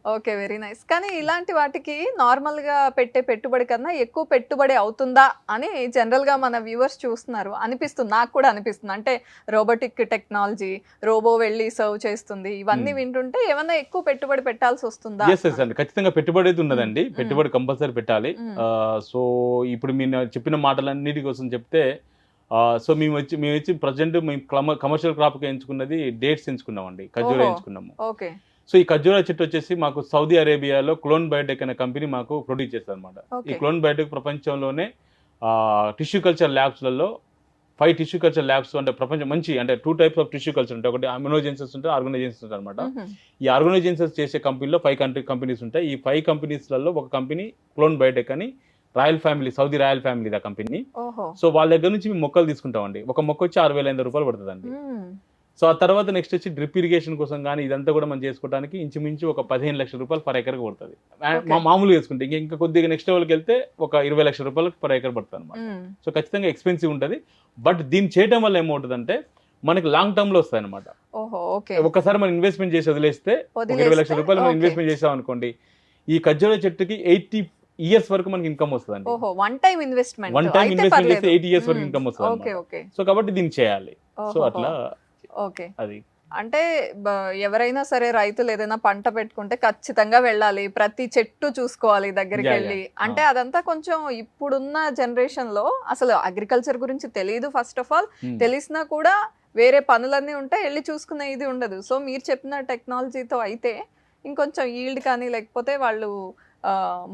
Okay. Very nice. కానీ ఇలాంటి వాటికి నార్మల్‌గా పెట్టే పెట్టుబడి కన్నా ఎక్కువ పెట్టుబడి అవుతుందా అని జనరల్‌గా మన వ్యూవర్స్ చూస్తున్నారు. అనిపిస్తుంది. నాకు కూడా అనిపిస్తుంది. అంటే రోబోటిక్ టెక్నాలజీ, రోబో వెళ్లి సర్వ్ చేస్తుంది. ఇవన్నీ వింటుంటే ఏమన్నా ఎక్కువ పెట్టుబడి పెట్టాల్సొస్తుందా? యెస్. యెస్ అండి. ఖచ్చితంగా పెట్టుబడి అయితే హ్మ్. ఉన్నదండి. హ్మ్. పెట్టుబడి కంపల్సరీ పెట్టాలి. హ్మ్. సో, ఇప్పుడు మీరు చెప్పిన మాటలన్నిటి కోసం చెప్తే సో, మేమొచ్చి ప్రెజెంట్ మేము కమర్షియల్ క్రాప్‌గా ఎంచుకున్నది డేట్స్ ఎంచుకున్నామండి. ఖర్జూర ఓహో! ఎంచుకున్నాము. ఓకే. సో, ఈ ఖర్జూర చెట్టు వచ్చేసి మాకు సౌదీ అరేబియాలో క్లోన్ బయోటెక్ అనే కంపెనీ మాకు ప్రొడ్యూస్ చేస్తదనమాట. ఈ ఓకే. క్లోన్ బయోటెక్ ప్రపంచంలోనే టిష్యూ కల్చర్ ల్యాబ్స్‌లలో 5 టిష్యూ కల్చర్ ల్యాబ్స్ అంటే ప్రపంచం మంచి అంటే 2 టైప్స్ ఆఫ్ టిష్యూ కల్చర్ ఉంటాయి. ఒకటి అమినోజెన్సెస్ ఉంటాయి, ఆర్గనోజెన్సెస్ ఉంటాయనమాట. హుహు. ఈ ఆర్గనోజెన్సెస్ చేసే కంపెనీలో 5 కంపెనీస్ ఉంటాయి. ఈ 5 కంపెనీస్‌లలో ఒక కంపెనీ క్లోన్ బయోటెక్ అని రాయల్ ఫ్యామిలీ, సౌదీ రాయల్ ఫ్యామిలీది ఆ కంపెనీ. ఓహో! సో, వాళ్ళ దగ్గర నుంచి మేము మొక్కలు తీసుకుంటామండి. ఒక మొక్కొచ్చి రూ. 6,500 పడతదండి. హ్మ్. సో, ఆ తర్వాత నెక్స్ట్ వచ్చి డ్రిప్ ఇరిగేషన్ కోసం గాని, ఇదంతా కూడా మనం చేసుకోవడానికి ఇంచుమించు ఒక రూ. 15,00,000 పర్ ఎకర్‌కి పడతది. ఓకే. మామూలుగా చేసుకుంటే ఇంకా కొద్దిగా నెక్స్ట్ లెవెల్‌కెళ్తే ఒక రూ. 20,00,000 పర్ ఎకర్ పడతదనమాట. హ్మ్. సో, ఖచ్చితంగా ఎక్స్‌పెన్సివ్ ఉంటది. బట్ దీన్ని చేయడం వల్ల ఏమవుతదంటే, మనకి లాంగ్ టర్మ్‌లో వస్తాయన్నమాట. ఓహో! ఓకే. ఒక్కసారి మనం ఇన్వెస్ట్‌మెంట్ చేసి వదిలేస్తే ఒక రూ. వదిలేస్తే 20,00,000 మనం ఓకే. ఇన్వెస్ట్‌మెంట్ చేసామనుకోండి, ఈ ఖర్జూర చెట్టుకి 80 ఇయర్స్ వరకు మనకి ఇన్‌కమ్ వస్తదండి. ఓహో! One time investment. One time అయితే ఇన్వెస్ట్‌మెంట్ చేస్తే పర్లేదు. 80 ఇయర్స్ వరకు హ్మ్. Income okay. వస్తదనమాట. ఓకే. సో, కాబట్టి దీన్ని చేయాలి. సో, ఓహోహో! అట్లా ఓకే. అది. అంటే బ ఎవరైనా సరే రైతులు ఏదైనా పంట పెట్టుకుంటే ఖచ్చితంగా వెళ్ళాలి. ప్రతి చెట్టు చూసుకోవాలి యాహ్! దగ్గరికెళ్ళి. యాహ్! ఆ! అంటే అదంతా కొంచెం ఇప్పుడున్న జనరేషన్‌లో అసలు అగ్రికల్చర్ గురించి తెలీదు ఫస్ట్ ఆఫ్ ఆల్. హ్మ్. తెలిసినా కూడా వేరే పనులన్నీ ఉంటాయి. ఎళ్లి చూసుకునే ఇది ఉండదు. సో, మీరు చెప్పిన టెక్నాలజీతో అయితే ఇంకొంచెం ఈల్డ్ కానీ లేకపోతే వాళ్ళు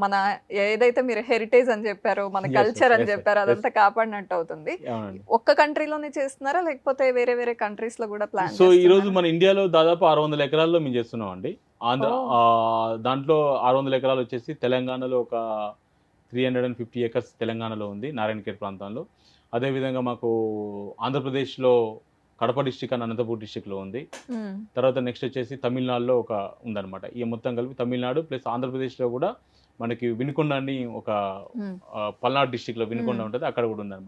మన ఏదైతే మీరు హెరిటేజ్ అని చెప్పారో, మన యెస్. యెస్. కల్చర్ అని యెస్. చెప్పారో యెస్. అదంతా కాపాడినట్టు అవుతుంది. అవునండి. ఒక్క కంట్రీలోనే చేస్తున్నారా? లేకపోతే వేరే వేరే కంట్రీస్‌లో గూడా ప్లాన్ సో, ఈరోజు చేస్తున్నారా? మన ఇండియాలో దాదాపు 600 ఎకరాల్లో మేము చేస్తున్నామండి. ఓహ్! దాంట్లో 600 ఎకరాలు వచ్చేసి తెలంగాణలో ఒక 350 ఎకర్స్ తెలంగాణలో ఉంది. నారాయణఖేడ్ ప్రాంతంలో. అదేవిధంగా మాకు ఆంధ్రప్రదేశ్‌లో కడప డిస్ట్రిక్ట్ అండ్ అనంతపూర్ డిస్ట్రిక్ట్‌లో ఉంది. హ్మ్. తర్వాత నెక్స్ట్ వచ్చేసి తమిళనాడులో ఒక ఉందన్నమాట. ఈ మొత్తం కలిపి తమిళనాడు ప్లస్ ఆంధ్రప్రదేశ్‌లో కూడా మనకి వినుకొండ అని ఒక హ్మ్. పల్నాడు డిస్ట్రిక్ట్‌లో హ్మ్. వినుకొండ ఉంటది. అక్కడ కూడా ఉందన్నమాట.